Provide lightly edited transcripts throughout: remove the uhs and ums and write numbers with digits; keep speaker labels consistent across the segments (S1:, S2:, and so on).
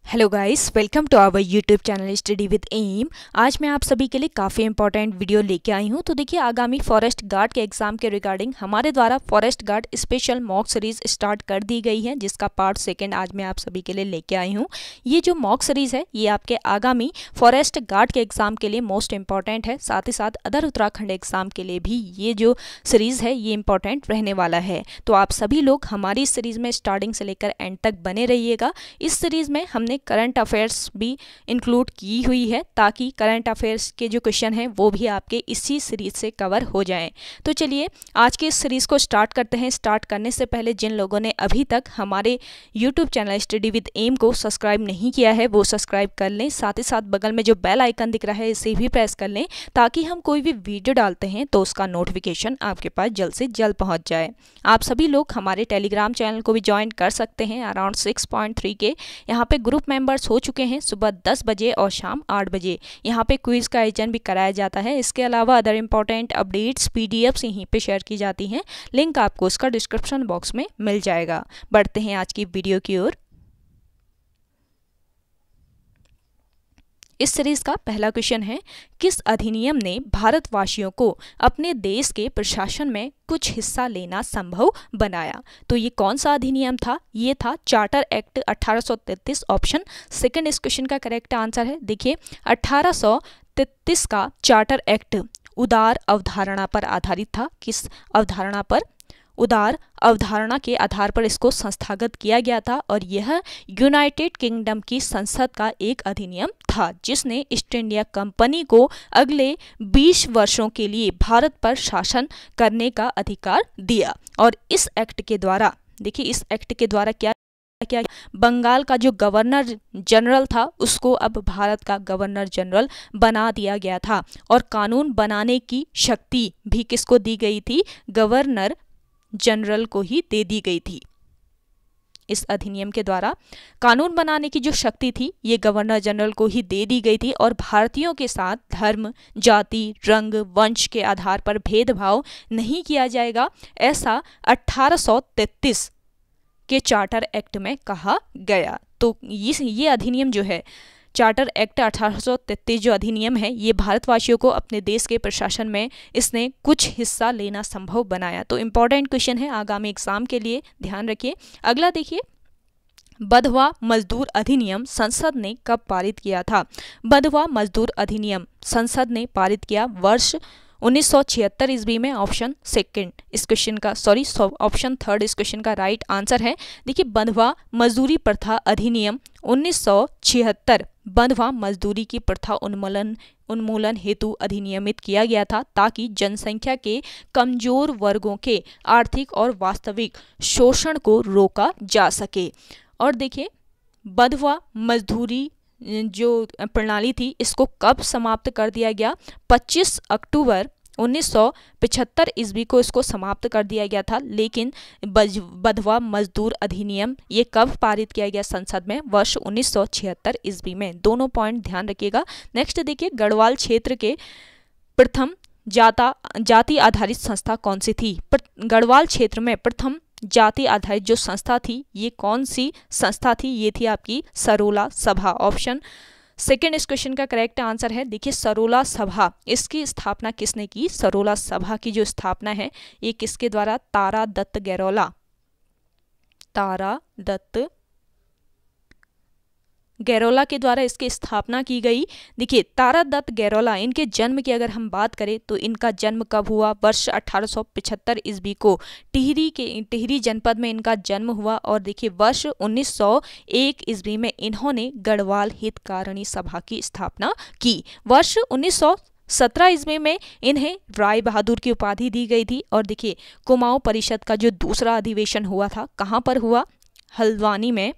S1: Hello guys, welcome to our YouTube channel study with M. आज मैं आप सभी के लिए काफ़ी इंपॉर्टेंट वीडियो लेके आई हूँ। तो देखिए, आगामी फॉरेस्ट गार्ड के एग्जाम के रिगार्डिंग हमारे द्वारा forest guard special mock series start कर दी गई है, जिसका पार्ट सेकंड आज मैं आप सभी के लिए लेके आई हूँ। ये जो मॉक सीरीज है ये आपके आगामी फॉरेस्ट गार्ड के एग्जाम के लिए मोस्ट इंपॉर्टेंट है, साथ ही साथ अदर उत्तराखंड एग्जाम के लिए भी ये जो सीरीज़ है ये इंपॉर्टेंट रहने वाला है। तो आप सभी लोग हमारी इस सीरीज़ में स्टार्टिंग से लेकर एंड तक बने रहिएगा। इस सीरीज़ में हमने करंट अफेयर्स भी इंक्लूड की हुई है, ताकि करंट अफेयर्स के जो क्वेश्चन हैं वो भी आपके इसी सीरीज से कवर हो जाएं। तो चलिए आज की इस सीरीज़ को स्टार्ट करते हैं। स्टार्ट करने से पहले जिन लोगों ने अभी तक हमारे YouTube channel study with M को सब्सक्राइब नहीं किया है वो सब्सक्राइब कर लें, साथ ही साथ बगल में जो बेल आइकन दिख रहा है इसे भी प्रेस कर लें, ताकि हम कोई भी वीडियो डालते हैं तो उसका नोटिफिकेशन आपके पास जल्द से जल्द पहुंच जाए। आप सभी लोग हमारे टेलीग्राम चैनल को भी ज्वाइन कर सकते हैं। अराउंड 6.3 के यहाँ पे ग्रुप मेंबर्स हो चुके हैं। सुबह 10 बजे और शाम 8 बजे यहाँ पे क्विज का आयोजन भी कराया जाता है। इसके अलावा अदर इंपॉर्टेंट अपडेट्स पीडीएफ्स यहीं पे शेयर की जाती हैं। लिंक आपको उसका डिस्क्रिप्शन बॉक्स में मिल जाएगा। बढ़ते हैं आज की वीडियो की ओर। इस सीरीज का पहला क्वेश्चन है, किस अधिनियम ने भारतवासियों को अपने देश के प्रशासन में कुछ हिस्सा लेना संभव बनाया? तो ये कौन सा अधिनियम था? ये था चार्टर एक्ट 1833। ऑप्शन सेकंड इस क्वेश्चन का करेक्ट आंसर है। देखिए, 1833 का चार्टर एक्ट उदार अवधारणा पर आधारित था। किस अवधारणा पर? उदार अवधारणा के आधार पर इसको संस्थागत किया गया था, और यह यूनाइटेड किंगडम की संसद का एक अधिनियम था, जिसने ईस्ट इंडिया कंपनी को अगले 20 वर्षों के लिए भारत पर शासन करने का अधिकार दिया। और इस एक्ट के द्वारा, देखिए इस एक्ट के द्वारा क्या बंगाल का जो गवर्नर जनरल था उसको अब भारत का गवर्नर जनरल बना दिया गया था, और कानून बनाने की शक्ति भी किसको दी गई थी? गवर्नर जनरल को ही दे दी गई थी। इस अधिनियम के द्वारा कानून बनाने की जो शक्ति थी ये गवर्नर जनरल को ही दे दी गई थी, और भारतीयों के साथ धर्म, जाति, रंग, वंश के आधार पर भेदभाव नहीं किया जाएगा, ऐसा 1833 के चार्टर एक्ट में कहा गया। तो ये अधिनियम जो है, चार्टर एक्ट 1833 जो अधिनियम है, ये भारतवासियों को अपने देश के प्रशासन में इसने कुछ हिस्सा लेना संभव बनाया। तो इम्पॉर्टेंट क्वेश्चन है आगामी एग्जाम के लिए, ध्यान रखिए। अगला देखिए, बंधुआ मजदूर अधिनियम संसद ने कब पारित किया था? बंधुआ मजदूर अधिनियम संसद ने पारित किया वर्ष 1976 ईस्वी में। ऑप्शन सेकंड इस क्वेश्चन का ऑप्शन थर्ड इस क्वेश्चन का राइट आंसर है। देखिए, बंधुआ मजदूरी प्रथा अधिनियम 1976 बंधुआ मजदूरी की प्रथा उन्मूलन हेतु अधिनियमित किया गया था, ताकि जनसंख्या के कमजोर वर्गों के आर्थिक और वास्तविक शोषण को रोका जा सके। और देखिए, बंधुआ मजदूरी जो प्रणाली थी इसको कब समाप्त कर दिया गया? 25 अक्टूबर 1975 ईस्वी को इसको समाप्त कर दिया गया था। लेकिन बंधुआ मजदूर अधिनियम ये कब पारित किया गया संसद में? वर्ष 1976 ईस्वी में। दोनों पॉइंट ध्यान रखिएगा। नेक्स्ट देखिए, गढ़वाल क्षेत्र के प्रथम जाति आधारित संस्था कौन सी थी? गढ़वाल क्षेत्र में प्रथम जाति आधारित जो संस्था थी ये कौन सी संस्था थी? ये थी आपकी सरोला सभा। ऑप्शन सेकंड इस क्वेश्चन का करेक्ट आंसर है। देखिए, सरोला सभा, इसकी स्थापना किसने की? सरोला सभा की जो स्थापना है ये किसके द्वारा? तारा दत्त गैरोला के द्वारा इसकी स्थापना की गई। देखिए, तारा दत्त गैरोला, इनके जन्म की अगर हम बात करें तो इनका जन्म कब हुआ? वर्ष 1875 ईस्वी को टिहरी जनपद में इनका जन्म हुआ। और देखिए, वर्ष 1901 ईस्वी में इन्होंने गढ़वाल हितकारिणी सभा की स्थापना की। वर्ष 1917 ईस्वी में इन्हें राय बहादुर की उपाधि दी गई थी। और देखिए, कुमाऊं परिषद का जो दूसरा अधिवेशन हुआ था, कहाँ पर हुआ? हल्द्वानी में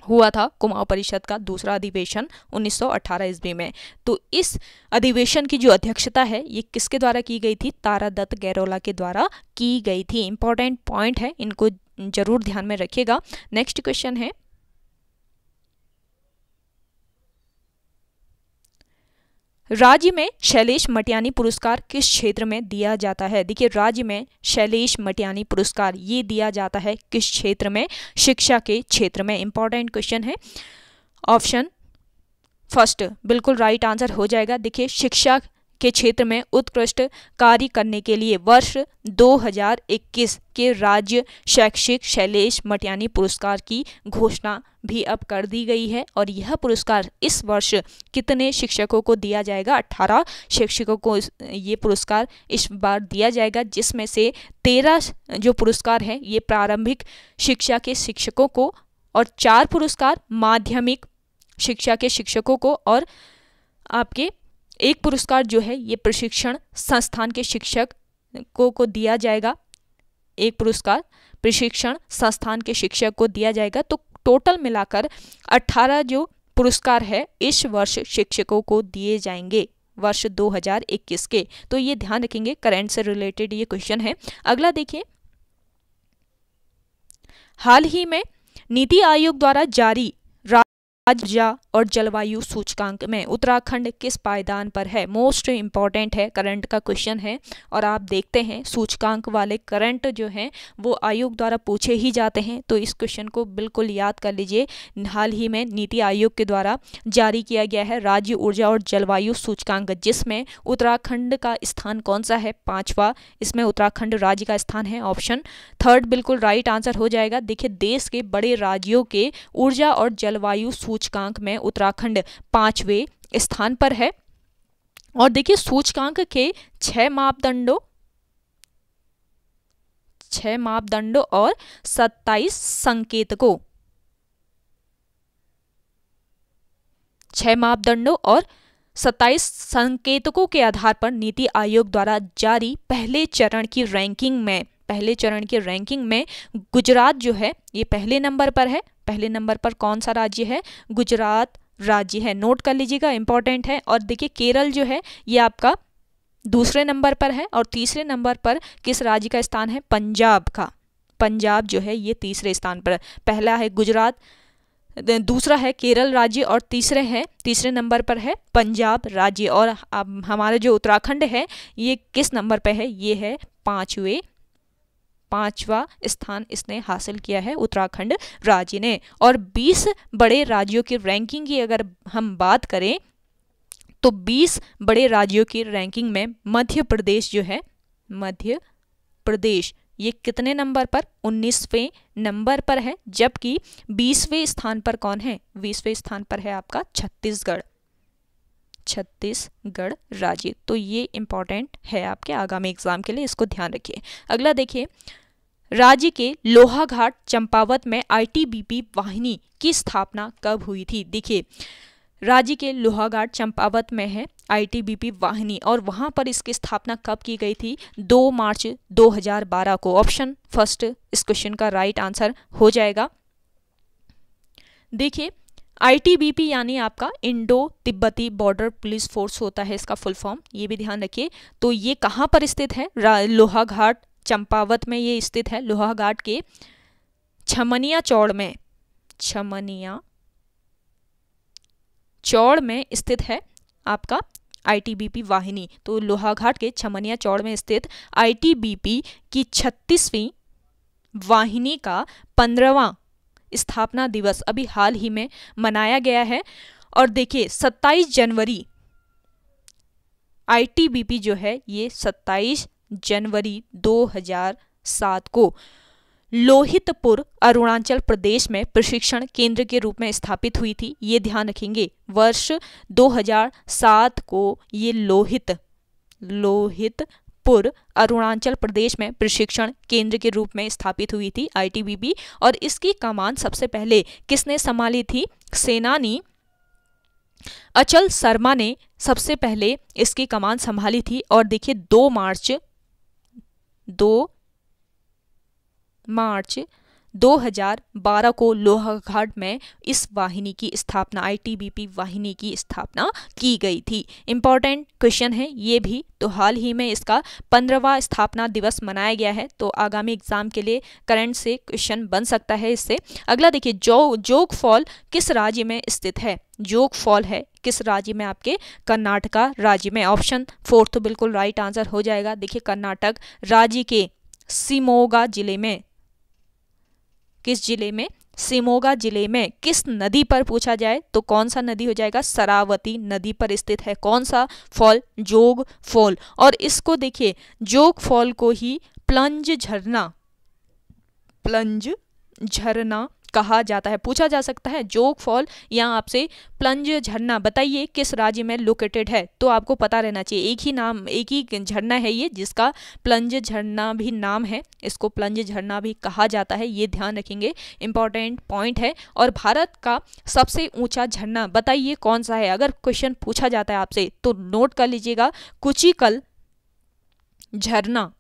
S1: हुआ था कुमाऊं परिषद का दूसरा अधिवेशन 1918 ईस्वी में। तो इस अधिवेशन की जो अध्यक्षता है ये किसके द्वारा की गई थी? तारा दत्त गैरोला के द्वारा की गई थी। इंपॉर्टेंट पॉइंट है, इनको जरूर ध्यान में रखिएगा। नेक्स्ट क्वेश्चन है, राज्य में शैलेश मटियानी पुरस्कार किस क्षेत्र में दिया जाता है? देखिए, राज्य में शैलेश मटियानी पुरस्कार ये दिया जाता है किस क्षेत्र में? शिक्षा के क्षेत्र में। इंपॉर्टेंट क्वेश्चन है। ऑप्शन फर्स्ट बिल्कुल राइट आंसर हो जाएगा। देखिए शिक्षा के क्षेत्र में उत्कृष्ट कार्य करने के लिए वर्ष 2021 के राज्य शैक्षिक शैलेश मटियानी पुरस्कार की घोषणा भी अब कर दी गई है और यह पुरस्कार इस वर्ष कितने शिक्षकों को दिया जाएगा? 18 शिक्षकों को ये पुरस्कार इस बार दिया जाएगा, जिसमें से 13 जो पुरस्कार हैं ये प्रारंभिक शिक्षा के शिक्षकों को और 4 पुरस्कार माध्यमिक शिक्षा के शिक्षकों को और आपके एक पुरस्कार जो है ये प्रशिक्षण संस्थान के शिक्षकों को दिया जाएगा। एक पुरस्कार प्रशिक्षण संस्थान के शिक्षक को दिया जाएगा। तो टोटल मिलाकर 18 जो पुरस्कार है इस वर्ष शिक्षकों को दिए जाएंगे वर्ष 2021 के। तो ये ध्यान रखेंगे, करंट से रिलेटेड ये क्वेश्चन है। अगला देखिए, हाल ही में नीति आयोग द्वारा जारी राज्य और जलवायु सूचकांक में उत्तराखंड किस पायदान पर है? मोस्ट इम्पॉर्टेंट है, करंट का क्वेश्चन है और आप देखते हैं सूचकांक वाले करंट जो हैं वो आयोग द्वारा पूछे ही जाते हैं। तो इस क्वेश्चन को बिल्कुल याद कर लीजिए। हाल ही में नीति आयोग के द्वारा जारी किया गया है राज्य ऊर्जा और जलवायु सूचकांक, जिसमें उत्तराखंड का स्थान कौन सा है? 5वां। इसमें उत्तराखंड राज्य का स्थान है। ऑप्शन थर्ड बिल्कुल राइट आंसर हो जाएगा। देखिए देश के बड़े राज्यों के ऊर्जा और जलवायु सूचकांक में उत्तराखंड 5वें स्थान पर है। और देखिए सूचकांक के 6 मापदंडों और 27 संकेतकों 6 मापदंडों और 27 संकेतकों के आधार पर नीति आयोग द्वारा जारी पहले चरण की रैंकिंग में गुजरात जो है ये पहले नंबर पर है। पहले नंबर पर कौन सा राज्य है? गुजरात राज्य है, नोट कर लीजिएगा, इंपॉर्टेंट है। और देखिए केरल जो है ये आपका दूसरे नंबर पर है और तीसरे नंबर पर किस राज्य का स्थान है? पंजाब का। पंजाब जो है ये तीसरे स्थान पर है। पहला है गुजरात, दूसरा है केरल राज्य और तीसरे नंबर पर है पंजाब राज्य। और अब हमारा जो उत्तराखंड है ये किस नंबर पर है? ये है 5वां स्थान इसने हासिल किया है उत्तराखंड राज्य ने। और 20 बड़े राज्यों की रैंकिंग की अगर हम बात करें तो 20 बड़े राज्यों की रैंकिंग में मध्य प्रदेश जो है, मध्य प्रदेश ये कितने नंबर पर? 19वें नंबर पर है। जबकि 20वें स्थान पर कौन है? 20वें स्थान पर है आपका छत्तीसगढ़ राज्य। तो ये इंपॉर्टेंट है आपके आगामी एग्जाम के लिए, इसको ध्यान रखिए। अगला देखिए, राज्य के लोहाघाट चंपावत में आईटीबीपी वाहिनी की स्थापना कब हुई थी? देखिए राज्य के लोहाघाट चंपावत में है आईटीबीपी वाहिनी और वहां पर इसकी स्थापना कब की गई थी? 2 मार्च 2012 को। ऑप्शन फर्स्ट इस क्वेश्चन का राइट आंसर हो जाएगा। देखिए आईटीबीपी यानी आपका इंडो तिब्बती बॉर्डर पुलिस फोर्स होता है इसका फुल फॉर्म, ये भी ध्यान रखिए। तो ये कहाँ पर स्थित है? लोहाघाट चंपावत में ये स्थित है। लोहाघाट के छमनिया चौड़ में स्थित है आपका आईटीबीपी वाहिनी। तो लोहाघाट के छमनिया चौड़ में स्थित आईटीबीपी की 36वीं वाहिनी का 15वां स्थापना दिवस अभी हाल ही में मनाया गया है। और देखिए 27 जनवरी आईटीबीपी जो है ये 27 जनवरी 2007 को लोहितपुर अरुणाचल प्रदेश में प्रशिक्षण केंद्र के रूप में स्थापित हुई थी। ये ध्यान रखेंगे, वर्ष 2007 को ये लोहितपुर अरुणाचल प्रदेश में प्रशिक्षण केंद्र के रूप में स्थापित हुई थी आईटीबीपी। और इसकी कमान सबसे पहले किसने संभाली थी? सेनानी अचल शर्मा ने सबसे पहले इसकी कमान संभाली थी। और देखिए 2 मार्च 2012 को लोहाघाट में इस वाहिनी की स्थापना, आईटीबीपी वाहिनी की स्थापना की गई थी। इंपॉर्टेंट क्वेश्चन है ये भी। तो हाल ही में इसका 15वां स्थापना दिवस मनाया गया है। तो आगामी एग्जाम के लिए करंट से क्वेश्चन बन सकता है इससे। अगला देखिए, जोग फॉल किस राज्य में स्थित है? जोग फॉल है किस राज्य में? आपके कर्नाटका राज्य में। ऑप्शन फोर्थ बिल्कुल राइट आंसर हो जाएगा। देखिए कर्नाटक राज्य के शिमोगा जिले में किस जिले में? शिमोगा जिले में। किस नदी पर पूछा जाए तो कौन सा नदी हो जाएगा? शरावती नदी पर स्थित है। कौन सा फॉल? जोग फॉल। और इसको देखिए, जोग फॉल को ही प्लंज झरना कहा जाता है। पूछा जा सकता है जोग फॉल या आपसे प्लंज झरना बताइए किस राज्य में लोकेटेड है, तो आपको पता रहना चाहिए। एक ही नाम, एक ही झरना है ये जिसका प्लंज झरना भी नाम है, इसको प्लंज झरना भी कहा जाता है, ये ध्यान रखेंगे, इंपॉर्टेंट पॉइंट है। और भारत का सबसे ऊंचा झरना बताइए कौन सा है? अगर क्वेश्चन पूछा जाता है आपसे तो नोट कर लीजिएगा, कुचिकल झरना।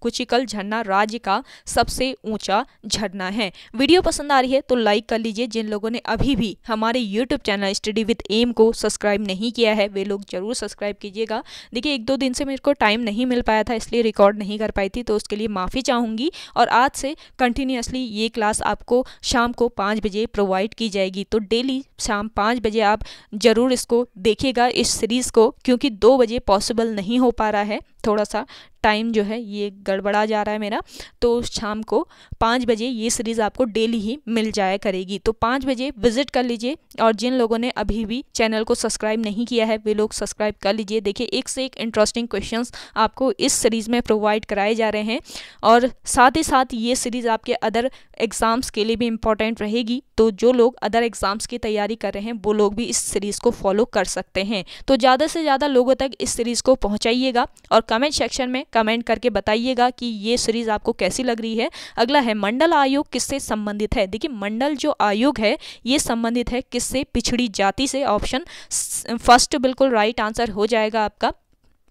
S1: कुचिकल झरना राज्य का सबसे ऊंचा झरना है। वीडियो पसंद आ रही है तो लाइक कर लीजिए। जिन लोगों ने अभी भी हमारे YouTube channel study with M को सब्सक्राइब नहीं किया है वे लोग जरूर सब्सक्राइब कीजिएगा। देखिए 1-2 दिन से मेरे को टाइम नहीं मिल पाया था इसलिए रिकॉर्ड नहीं कर पाई थी, तो उसके लिए माफ़ी चाहूँगी। और आज से कंटिन्यूसली ये क्लास आपको शाम को 5 बजे प्रोवाइड की जाएगी, तो डेली शाम 5 बजे आप ज़रूर इसको देखिएगा, इस सीरीज़ को, क्योंकि 2 बजे पॉसिबल नहीं हो पा रहा है, थोड़ा सा टाइम जो है ये गड़बड़ा जा रहा है मेरा। तो शाम को 5 बजे ये सीरीज़ आपको डेली ही मिल जाया करेगी, तो 5 बजे विजिट कर लीजिए। और जिन लोगों ने अभी भी चैनल को सब्सक्राइब नहीं किया है वे लोग सब्सक्राइब कर लीजिए। देखिए एक से एक इंटरेस्टिंग क्वेश्चंस आपको इस सीरीज़ में प्रोवाइड कराए जा रहे हैं, और साथ ही साथ ये सीरीज़ आपके अदर एग्ज़ाम्स के लिए भी इम्पॉर्टेंट रहेगी, तो जो लोग अदर एग्ज़ाम्स की तैयारी कर रहे हैं वो लोग भी इस सीरीज़ को फॉलो कर सकते हैं। तो ज़्यादा से ज़्यादा लोगों तक इस सीरीज़ को पहुँचाइएगा और कमेंट सेक्शन में कमेंट करके बताइएगा कि ये सीरीज़ आपको कैसी लग रही है। अगला है मंडल आयोग किससे संबंधित है? देखिए मंडल जो आयोग है ये संबंधित है किससे? पिछड़ी जाति से। ऑप्शन फर्स्ट बिल्कुल राइट आंसर हो जाएगा आपका,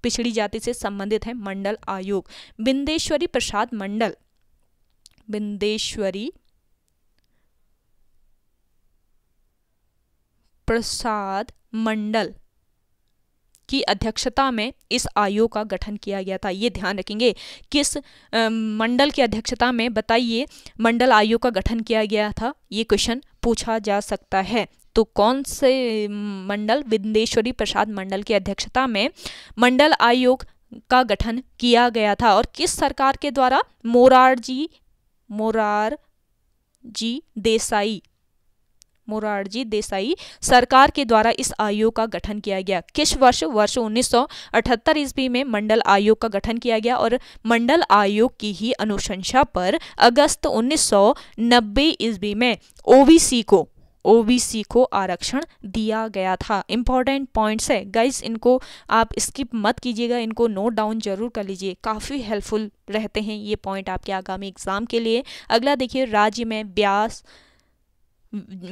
S1: पिछड़ी जाति से संबंधित है मंडल आयोग। बिंदेश्वरी प्रसाद मंडल, बिंदेश्वरी प्रसाद मंडल की अध्यक्षता में इस आयोग का गठन किया गया था, ये ध्यान रखेंगे। किस मंडल की अध्यक्षता में बताइए मंडल आयोग का गठन किया गया था, ये क्वेश्चन पूछा जा सकता है। तो कौन से मंडल? बिंदेश्वरी प्रसाद मंडल की अध्यक्षता में मंडल आयोग का गठन किया गया था। और किस सरकार के द्वारा? मोरारजी देसाई सरकार के द्वारा इस आयोग का गठन किया गया। किस वर्ष? वर्ष 1978 ईस्वी में मंडल आयोग का गठन किया गया, और मंडल आयोग की ही अनुशंसा पर अगस्त 1990 ईस्वी में ओबीसी को आरक्षण दिया गया था। इंपॉर्टेंट पॉइंट्स है गाइस, इनको आप स्किप मत कीजिएगा, इनको नोट डाउन जरूर कर लीजिए, काफ़ी हेल्पफुल रहते हैं ये पॉइंट आपके आगामी एग्जाम के लिए। अगला देखिए, राज्य में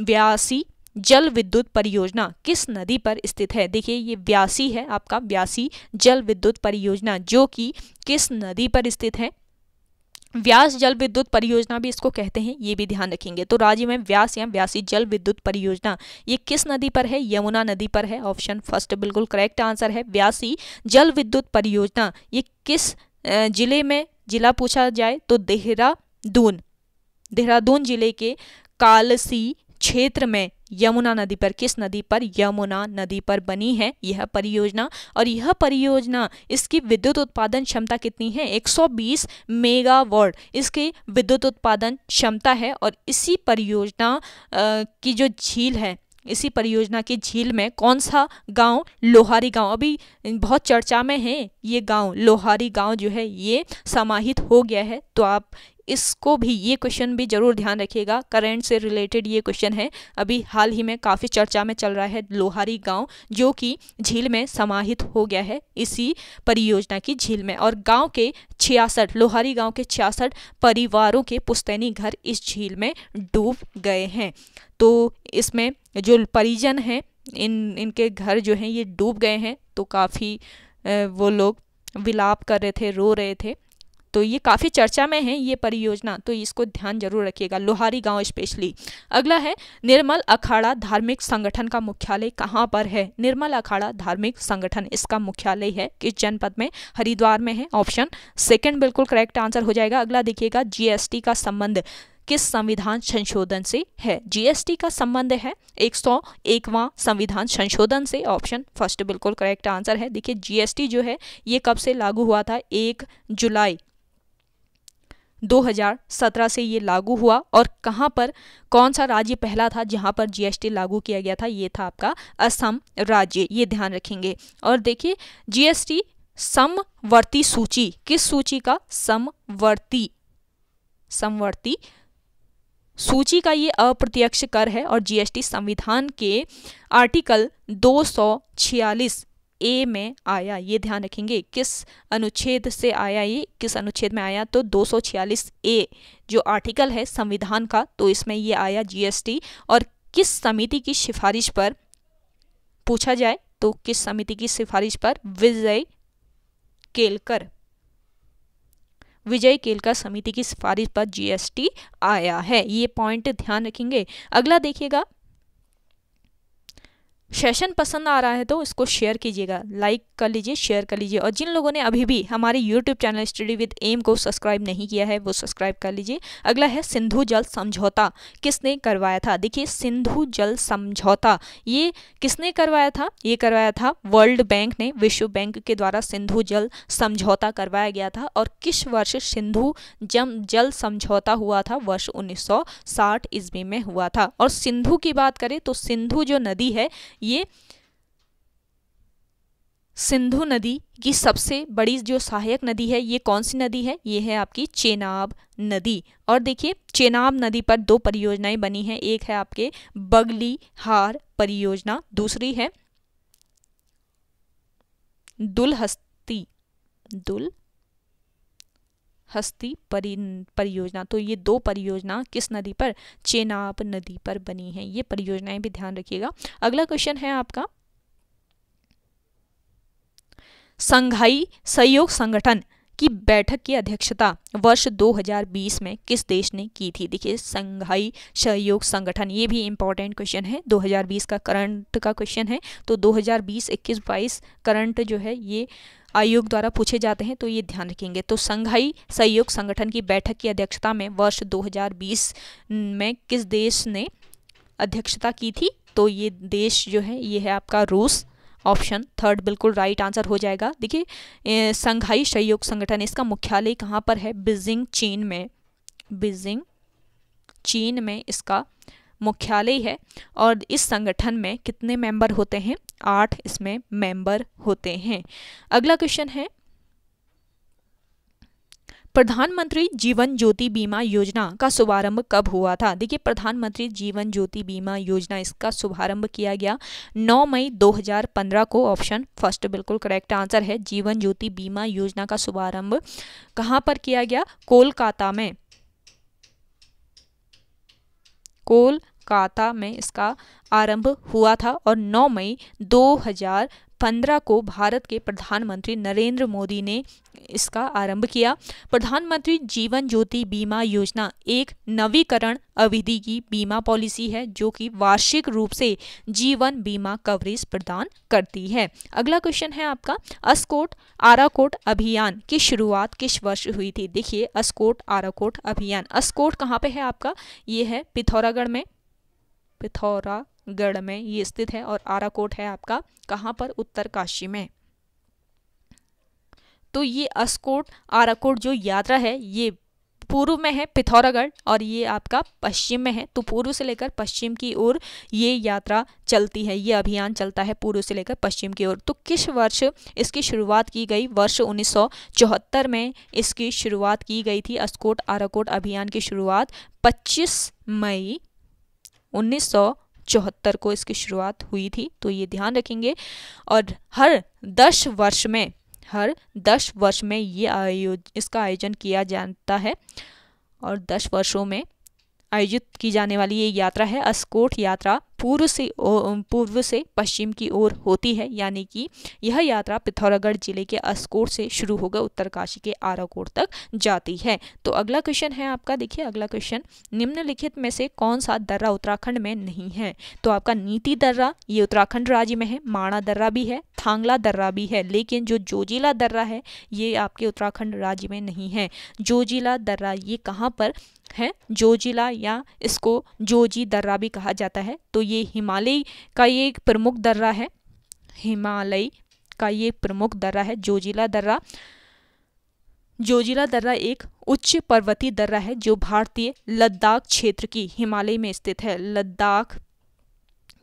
S1: व्यासी जल विद्युत परियोजना किस नदी पर स्थित है? देखिए ये व्यासी है आपका, व्यासी जल विद्युत परियोजना, जो कि किस नदी पर स्थित है? व्यास जल विद्युत परियोजना भी इसको कहते हैं, ये भी ध्यान रखेंगे। तो राज्य में व्यास या व्यासी जल विद्युत परियोजना ये किस नदी पर है? यमुना नदी पर है। ऑप्शन फर्स्ट बिल्कुल करेक्ट आंसर है। व्यासी जल विद्युत परियोजना ये किस जिले में? जिला पूछा जाए तो देहरादून जिले के कालसी क्षेत्र में यमुना नदी पर, किस नदी पर? यमुना नदी पर बनी है यह परियोजना। और यह परियोजना, इसकी विद्युत उत्पादन क्षमता कितनी है? 120 मेगावाट इसकी विद्युत उत्पादन क्षमता है। और इसी परियोजना की जो झील है, इसी परियोजना की झील में कौन सा गांव? लोहारी गांव अभी बहुत चर्चा में है, ये गांव लोहारी गांव जो है ये समाहित हो गया है। तो आप इसको भी, ये क्वेश्चन भी जरूर ध्यान रखिएगा, करंट से रिलेटेड ये क्वेश्चन है, अभी हाल ही में काफ़ी चर्चा में चल रहा है लोहारी गांव, जो कि झील में समाहित हो गया है इसी परियोजना की झील में। और गांव के 66 लोहारी गांव के 66 परिवारों के पुश्तैनी घर इस झील में डूब गए हैं। तो इसमें जो परिजन हैं इनके घर जो हैं ये डूब गए हैं, तो काफ़ी वो लोग विलाप कर रहे थे, रो रहे थे। तो ये काफ़ी चर्चा में है ये परियोजना, तो इसको ध्यान जरूर रखिएगा, लोहारी गांव स्पेशली। अगला है, निर्मल अखाड़ा धार्मिक संगठन का मुख्यालय कहाँ पर है? निर्मल अखाड़ा धार्मिक संगठन, इसका मुख्यालय है किस जनपद में? हरिद्वार में है। ऑप्शन सेकंड बिल्कुल करेक्ट आंसर हो जाएगा। अगला देखिएगा, जीएसटी का संबंध किस संविधान संशोधन से है? जीएसटी का संबंध है 101वां संविधान संशोधन से। ऑप्शन फर्स्ट बिल्कुल करेक्ट आंसर है। देखिए जीएसटी जो है ये कब से लागू हुआ था? 1 जुलाई 2017 से ये लागू हुआ। और कहाँ पर, कौन सा राज्य पहला था जहाँ पर जीएसटी लागू किया गया था? ये था आपका असम राज्य, ये ध्यान रखेंगे। और देखिए जीएसटी समवर्ती सूची, किस सूची का? समवर्ती सूची का ये अप्रत्यक्ष कर है। और जीएसटी संविधान के आर्टिकल 246 ए में आया, ये ध्यान रखेंगे। किस अनुच्छेद से आया ये, किस अनुच्छेद में आया? तो 246 ए जो आर्टिकल है संविधान का, तो इसमें ये आया जीएसटी। और किस समिति की सिफारिश पर पूछा जाए तो किस समिति की सिफारिश पर? विजय केलकर समिति की सिफारिश पर जीएसटी आया है। ये पॉइंट ध्यान रखेंगे। अगला देखिएगा, सेशन पसंद आ रहा है तो इसको शेयर कीजिएगा, लाइक कर लीजिए, शेयर कर लीजिए। और जिन लोगों ने अभी भी हमारे YouTube channel study with M को सब्सक्राइब नहीं किया है वो सब्सक्राइब कर लीजिए। अगला है सिंधु जल समझौता किसने करवाया था? देखिए सिंधु जल समझौता ये किसने करवाया था? ये करवाया था वर्ल्ड बैंक ने, विश्व बैंक के द्वारा सिंधु जल समझौता करवाया गया था। और किस वर्ष सिंधु जल समझौता हुआ था? वर्ष 1960 ईस्वी में हुआ था। और सिंधु की बात करें तो सिंधु जो नदी है, ये सिंधु नदी की सबसे बड़ी जो सहायक नदी है, ये कौन सी नदी है? ये है आपकी चेनाब नदी। और देखिए चेनाब नदी पर 2 परियोजनाएं बनी हैं। एक है आपके बगलीहार परियोजना, दूसरी है दुलहस्ती परियोजना। तो ये 2 परियोजना किस नदी पर? चेनाब नदी पर बनी है। ये परियोजनाएं भी ध्यान रखिएगा। अगला क्वेश्चन है आपका, संघाई सहयोग संगठन की बैठक की अध्यक्षता वर्ष 2020 में किस देश ने की थी? देखिए संघाई सहयोग संगठन, ये भी इंपॉर्टेंट क्वेश्चन है, 2020 का करंट का क्वेश्चन है। तो 2020, 21, 22 करंट जो है ये आयोग द्वारा पूछे जाते हैं, तो ये ध्यान रखेंगे। तो संघाई सहयोग संगठन की बैठक की अध्यक्षता में वर्ष 2020 में किस देश ने अध्यक्षता की थी? तो ये देश जो है ये है आपका रूस। ऑप्शन 3 बिल्कुल राइट आंसर हो जाएगा। देखिए संघाई सहयोग संगठन, इसका मुख्यालय कहाँ पर है? बीजिंग चीन में इसका मुख्यालय है। और इस संगठन में कितने मेंबर होते हैं? 8 इसमें मेंबर होते हैं। अगला क्वेश्चन है, प्रधानमंत्री जीवन ज्योति बीमा योजना का शुभारंभ कब हुआ था? देखिए प्रधानमंत्री जीवन ज्योति बीमा योजना, इसका शुभारंभ किया गया 9 मई 2015 को। ऑप्शन फर्स्ट बिल्कुल करेक्ट आंसर है। जीवन ज्योति बीमा योजना का शुभारंभ कहाँ पर किया गया? कोलकाता में इसका आरंभ हुआ था। और 9 मई 2015 को भारत के प्रधानमंत्री नरेंद्र मोदी ने इसका आरंभ किया। प्रधानमंत्री जीवन ज्योति बीमा योजना एक नवीकरण अवधि की बीमा पॉलिसी है जो कि वार्षिक रूप से जीवन बीमा कवरेज प्रदान करती है। अगला क्वेश्चन है आपका, अस्कोट आराकोट अभियान की शुरुआत किस वर्ष हुई थी? देखिए अस्कोट आराकोट अभियान, अस्कोट कहाँ पे है आपका? ये है पिथौरागढ़ में ये स्थित है। और आराकोट है आपका कहाँ पर? उत्तरकाशी में। तो ये अस्कोट आराकोट जो यात्रा है ये पूर्व में है पिथौरागढ़, और ये आपका पश्चिम में है। तो पूर्व से लेकर पश्चिम की ओर ये यात्रा चलती है, ये अभियान चलता है पूर्व से लेकर पश्चिम की ओर। तो किस वर्ष इसकी शुरुआत की गई? वर्ष 1974 में इसकी शुरुआत की गई थी। अस्कोट आराकोट अभियान की शुरुआत 25 मई 1974 को इसकी शुरुआत हुई थी। तो ये ध्यान रखेंगे। और हर 10 वर्ष में ये इसका आयोजन किया जाता है। और 10 वर्षों में आयोजित की जाने वाली ये यात्रा है। अस्कोट यात्रा पूर्व से पश्चिम की ओर होती है, यानी कि यह यात्रा पिथौरागढ़ जिले के अस्कोट से शुरू होकर उत्तरकाशी के आराकोट तक जाती है। तो अगला क्वेश्चन है आपका, देखिए अगला क्वेश्चन, निम्नलिखित में से कौन सा दर्रा उत्तराखंड में नहीं है? तो आपका नीति दर्रा ये उत्तराखंड राज्य में है, माणा दर्रा भी है, थांगला दर्रा भी है, लेकिन जो जोजिला दर्रा है ये आपके उत्तराखंड राज्य में नहीं है। जोजिला दर्रा ये कहाँ पर है? जोजिला या इसको जोजी दर्रा भी कहा जाता है। तो ये हिमालय का ये एक प्रमुख दर्रा है, हिमालय का ये प्रमुख दर्रा है जोजिला दर्रा। जोजिला दर्रा एक उच्च पर्वतीय दर्रा है जो भारतीय लद्दाख क्षेत्र की हिमालय में स्थित है। लद्दाख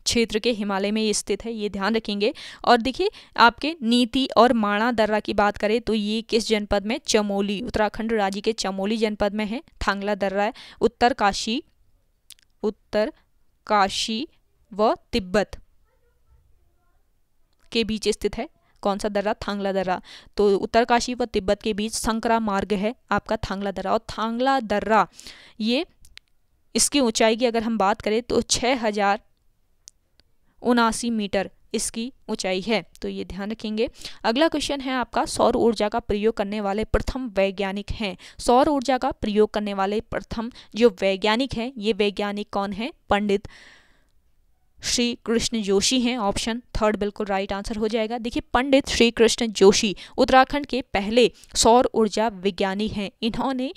S1: क्षेत्र के हिमालय में ये स्थित है, ये ध्यान रखेंगे। और देखिए आपके नीति और माणा दर्रा की बात करें तो ये किस जनपद में, चमोली, उत्तराखंड राज्य के चमोली जनपद में है। थांगला दर्रा है उत्तर काशी व तिब्बत के बीच स्थित है। कौन सा दर्रा, थांगला दर्रा। तो उत्तरकाशी व तिब्बत के बीच संकरा मार्ग है आपका थांगला दर्रा। और थांगला दर्रा ये इसकी ऊंचाई की अगर हम बात करें तो 6079 मीटर इसकी ऊंचाई है, तो ये ध्यान रखेंगे। अगला क्वेश्चन है आपका, सौर ऊर्जा का प्रयोग करने वाले प्रथम वैज्ञानिक हैं। सौर ऊर्जा का प्रयोग करने वाले प्रथम जो वैज्ञानिक हैं, ये वैज्ञानिक कौन है, पंडित श्री कृष्ण जोशी हैं। ऑप्शन थर्ड बिल्कुल राइट आंसर हो जाएगा। देखिए पंडित श्री कृष्ण जोशी उत्तराखंड के पहले सौर ऊर्जा विज्ञानी हैं। इन्होंने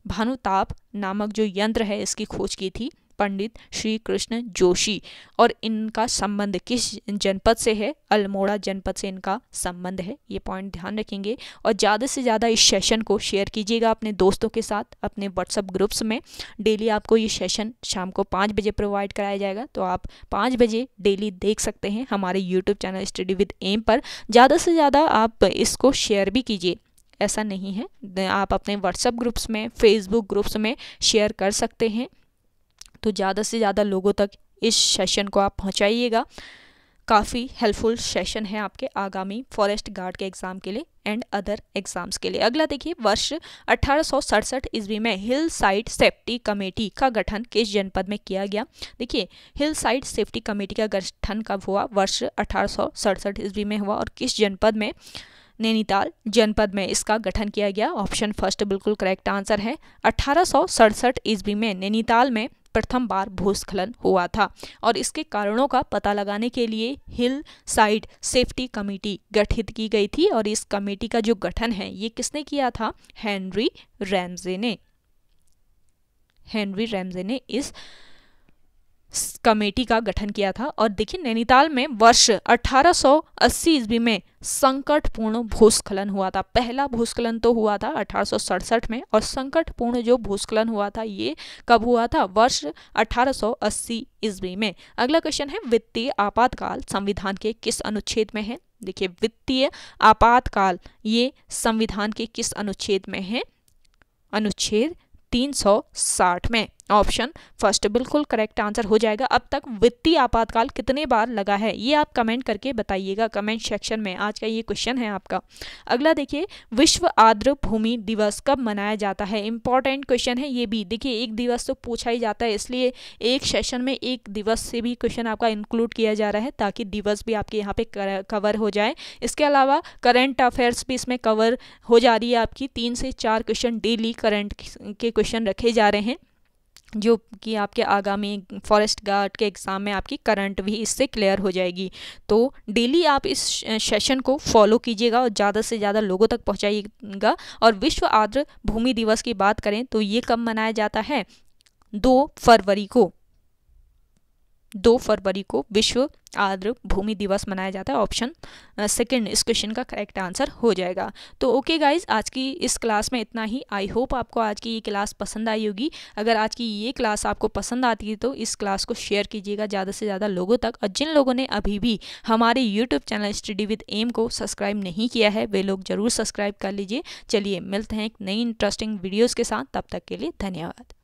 S1: भानुताप नामक जो यंत्र है इसकी खोज की थी पंडित श्री कृष्ण जोशी। और इनका संबंध किस जनपद से है, अल्मोड़ा जनपद से इनका संबंध है, ये पॉइंट ध्यान रखेंगे। और ज़्यादा से ज़्यादा इस सेशन को शेयर कीजिएगा अपने दोस्तों के साथ अपने व्हाट्सएप ग्रुप्स में। डेली आपको ये सेशन शाम को 5 बजे प्रोवाइड कराया जाएगा, तो आप 5 बजे डेली देख सकते हैं हमारे YouTube channel study with M पर। ज़्यादा से ज़्यादा आप इसको शेयर भी कीजिए, ऐसा नहीं है, आप अपने व्हाट्सएप ग्रुप्स में, फेसबुक ग्रुप्स में शेयर कर सकते हैं। तो ज़्यादा से ज़्यादा लोगों तक इस सेशन को आप पहुंचाइएगा। काफ़ी हेल्पफुल सेशन है आपके आगामी फॉरेस्ट गार्ड के एग्ज़ाम के लिए एंड अदर एग्ज़ाम्स के लिए। अगला देखिए, वर्ष 1867 ईस्वी में हिल साइड सेफ्टी कमेटी का गठन किस जनपद में किया गया। देखिए हिल साइड सेफ्टी कमेटी का गठन कब हुआ, वर्ष 1867 ईस्वी में हुआ। और किस जनपद में, नैनीताल जनपद में इसका गठन किया गया। ऑप्शन फर्स्ट बिल्कुल करेक्ट आंसर है। 1867 ईस्वी में नैनीताल में प्रथम बार भूस्खलन हुआ था और इसके कारणों का पता लगाने के लिए हिल साइड सेफ्टी कमेटी गठित की गई थी। और इस कमेटी का जो गठन है ये किसने किया था, हेनरी रैमजे ने इस कमेटी का गठन किया था। और देखिए नैनीताल में वर्ष 1880 ईस्वी में संकटपूर्ण भूस्खलन हुआ था। पहला भूस्खलन तो हुआ था 1867 में, और संकटपूर्ण जो भूस्खलन हुआ था ये कब हुआ था, वर्ष 1880 ईस्वी में। अगला क्वेश्चन है, वित्तीय आपातकाल संविधान के किस अनुच्छेद में है। देखिए वित्तीय आपातकाल ये संविधान के किस अनुच्छेद में है, अनुच्छेद 360 में। ऑप्शन फर्स्ट बिल्कुल करेक्ट आंसर हो जाएगा। अब तक वित्तीय आपातकाल कितने बार लगा है ये आप कमेंट करके बताइएगा कमेंट सेक्शन में। आज का ये क्वेश्चन है आपका। अगला देखिए, विश्व आर्द्र भूमि दिवस कब मनाया जाता है। इंपॉर्टेंट क्वेश्चन है ये भी। देखिए एक दिवस तो पूछा ही जाता है, इसलिए एक सेशन में एक दिवस से भी क्वेश्चन आपका इंक्लूड किया जा रहा है ताकि दिवस भी आपके यहाँ पे कवर हो जाए। इसके अलावा करंट अफेयर्स भी इसमें कवर हो जा रही है आपकी। 3 से 4 क्वेश्चन डेली करंट के क्वेश्चन रखे जा रहे हैं जो कि आपके आगामी फॉरेस्ट गार्ड के एग्ज़ाम में आपकी करंट भी इससे क्लियर हो जाएगी। तो डेली आप इस सेशन को फॉलो कीजिएगा और ज़्यादा से ज़्यादा लोगों तक पहुंचाइएगा। और विश्व आर्द्र भूमि दिवस की बात करें तो ये कब मनाया जाता है, 2 फरवरी को विश्व आर्द्र भूमि दिवस मनाया जाता है। ऑप्शन सेकंड इस क्वेश्चन का करेक्ट आंसर हो जाएगा। तो ओके गाइज, आज की इस क्लास में इतना ही। आई होप आपको आज की ये क्लास पसंद आई होगी। अगर आज की ये क्लास आपको पसंद आती है तो इस क्लास को शेयर कीजिएगा ज़्यादा से ज़्यादा लोगों तक। और जिन लोगों ने अभी भी हमारे YouTube channel study with M को सब्सक्राइब नहीं किया है वे लोग ज़रूर सब्सक्राइब कर लीजिए। चलिए मिलते हैं एक नई इंटरेस्टिंग वीडियोज़ के साथ, तब तक के लिए धन्यवाद।